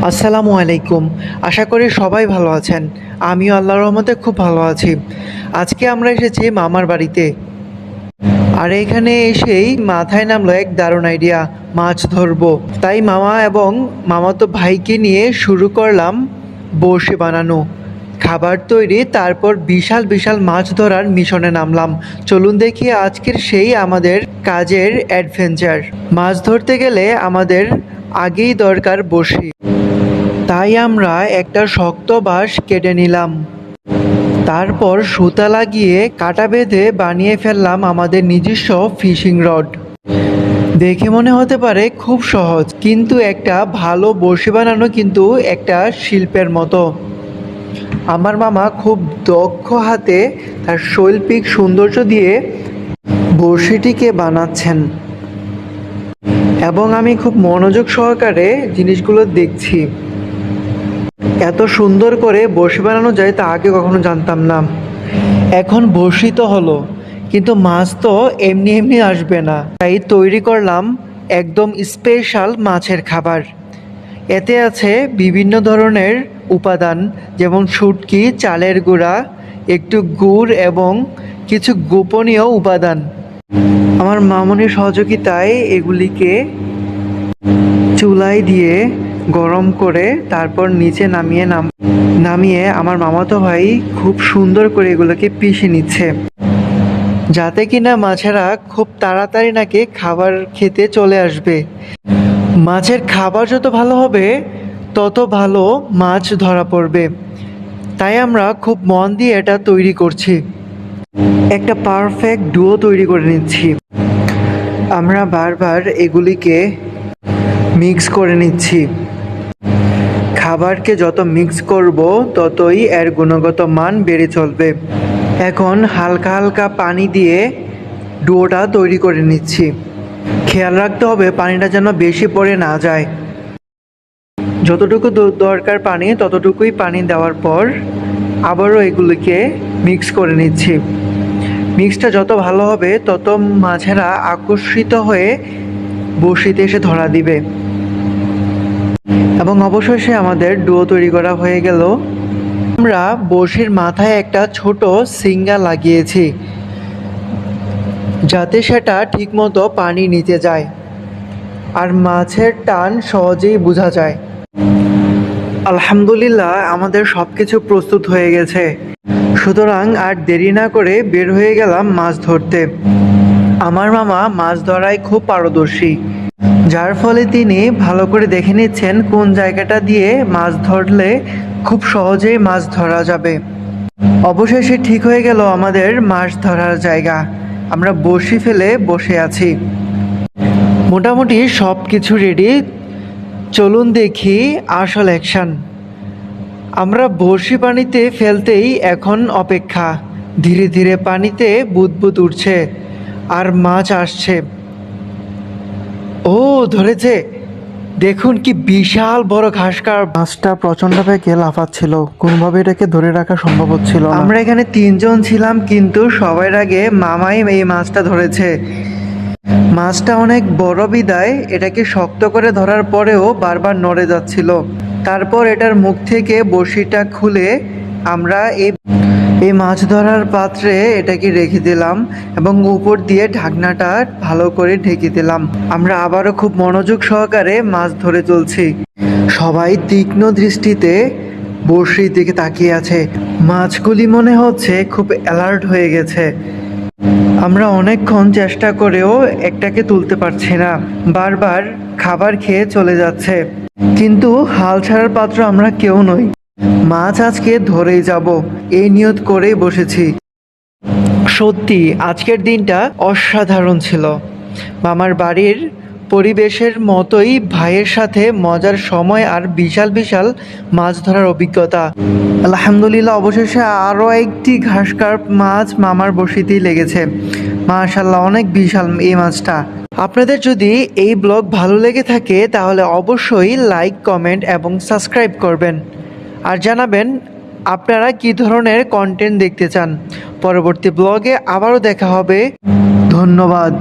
আসসালামু আলাইকুম। আশা করি সবাই ভালো আছেন। আমিও আল্লাহর রহমতে খুব ভালো আছি। আজকে আমরা এসেছি মামার বাড়িতে। আর এখানে এসেই মাথায় নামলো এক দারুণ আইডিয়া, মাছ ধরবো। তাই মামা এবং মামাতো ভাইকে নিয়ে শুরু করলাম বড়শি বানানো, খাবার তৈরি, তারপর বিশাল বিশাল মাছ ধরার মিশনে নামলাম। চলুন দেখি আজকের সেই আমাদের কাজের অ্যাডভেঞ্চার। মাছ ধরতে গেলে আমাদের আগেই দরকার বড়শি। তাই আমরা একটা শক্ত বাঁশ কেটে নিলাম, তারপর সুতা লাগিয়ে কাটা বেঁধে বানিয়ে ফেললাম আমাদের নিজস্ব ফিশিং রড। দেখে মনে হতে পারে খুব সহজ, কিন্তু একটা ভালো বড়শি বানানো কিন্তু একটা শিল্পের মতো। আমার মামা খুব দক্ষ হাতে তার শৈল্পিক সৌন্দর্য দিয়ে বড়শিটিকে বানাচ্ছেন এবং আমি খুব মনোযোগ সহকারে জিনিসগুলো দেখছি। এত সুন্দর করে বড়শি বানানো যায় তা আগে কখনো জানতাম না। এখন বড়শি তো হলো, কিন্তু মাছ তো এমনি এমনি আসবে না। তাই তৈরি করলাম একদম স্পেশাল মাছের খাবার। এতে আছে বিভিন্ন ধরনের উপাদান, যেমন শুটকি, চালের গুঁড়া, একটু গুড় এবং কিছু গোপনীয় উপাদান। আমার মামুনির সহযোগিতায় এগুলিকে চুলায় দিয়ে গরম করে তারপর নিচে নামিয়ে আমার মামাতো ভাই খুব সুন্দর করে এগুলোকে পিষে নিচ্ছে, যাতে কিনা মাছেরা খুব তাড়াতাড়ি নাকি খাবার খেতে চলে আসবে। মাছের খাবার যত ভালো হবে তত ভালো মাছ ধরা পড়বে। তাই আমরা খুব মন দিয়ে এটা তৈরি করছি, একটা পারফেক্ট ডুও তৈরি করে নিচ্ছি। আমরা বারবার এগুলিকে মিক্স করে নিচ্ছি। খাবারকে যত মিক্স করব ততই এর গুণগত মান বেড়ে চলবে। এখন হালকা হালকা পানি দিয়ে ডোটা তৈরি করে নিচ্ছি। খেয়াল রাখতে হবে পানিটা যেন বেশি পড়ে না যায়। যতটুকু দরকার পানি ততটুকুই পানি দেওয়ার পর আবারও এগুলিকে মিক্স করে নিচ্ছি। মিক্সটা যত ভালো হবে তত মাছেরা আকর্ষিত হয়ে বড়শিতে এসে ধরা দিবে। এবং অবশেষে আমাদের ডুও তৈরি করা হয়ে গেল। আমরা বড়শির মাথায় একটা ছোট সিঙ্গা লাগিয়েছি, যাতে সেটা ঠিকমতো পানি নিতে যায় আর মাছের টান সহজেই বোঝা যায়। আলহামদুলিল্লাহ, আমাদের সব কিছু প্রস্তুত হয়ে গেছে। সুতরাং আর দেরি না করে বের হয়ে গেলাম মাছ ধরতে। আমার মামা মাছ ধরায় খুব পারদর্শী, যার ফলে তিনি ভালো করে দেখে নিচ্ছেন কোন জায়গাটা দিয়ে মাছ ধরলে খুব সহজেই মাছ ধরা যাবে। অবশেষে ঠিক হয়ে গেল আমাদের মাছ ধরার জায়গা। আমরা বড়শি ফেলে বসে আছি, মোটামুটি সব কিছু রেডি। চলুন দেখি আসল অ্যাকশন। আমরা বড়শি পানিতে ফেলতেই এখন অপেক্ষা। ধীরে ধীরে পানিতে বুদবুদ উঠছে আর মাছ আসছে। ও, ধরেছে! দেখুন কি বিশাল বড় ঘাসকার। মাছটা প্রচন্ড বেগে লাফাচ্ছিল, কোনোভাবে এটাকে ধরে রাখা সম্ভব হচ্ছিল না। আমরা এখানে তিনজন ছিলাম, কিন্তু সবার আগে মামাই এই মাছটা ধরেছে। মাছটা অনেক বড় বিদায় এটাকে শক্ত করে ধরার পরেও বারবার নড়ে যাচ্ছিল। তারপর এটার মুখ থেকে বড়শিটা খুলে আমরা এই মাছ ধরার পাত্রে এটাকে রেখে দিলাম এবং উপর দিয়ে ঢাকনাটা ভালো করে ঢেকে দিলাম। আমরা আবারও খুব মনোযোগ সহকারে মাছ ধরে চলছি। সবাই তীক্ষ্ণ দৃষ্টিতে বড়শির দিকে তাকিয়ে আছে। মাছগুলি মনে হচ্ছে খুব অ্যালার্ট হয়ে গেছে। আমরা অনেকক্ষণ চেষ্টা করেও একটাকে তুলতে পারছি না, বারবার খাবার খেয়ে চলে যাচ্ছে। কিন্তু হাল ছাড়ার পাত্র আমরা কেউ নই। মাছ আজকে ধরেই যাব, এই নিয়ত করেই বসেছি। সত্যি আজকের দিনটা অসাধারণ ছিল। মামার বাড়ির পরিবেশের মতোই ভাইয়ের সাথে মজার সময় আর বিশাল বিশাল মাছ ধরার অভিজ্ঞতা। আলহামদুলিল্লাহ, অবশেষে আরও একটি ঘাসকার্প মাছ মামার বড়শিতেই লেগেছে। মাশাআল্লাহ, অনেক বিশাল এই মাছটা। আপনাদের যদি এই ব্লগ ভালো লেগে থাকে তাহলে অবশ্যই লাইক, কমেন্ট এবং সাবস্ক্রাইব করবেন আর জানাবেন আপনারা কী ধরনের কন্টেন্ট দেখতে চান। পরবর্তী ব্লগে আবারও দেখা হবে। ধন্যবাদ।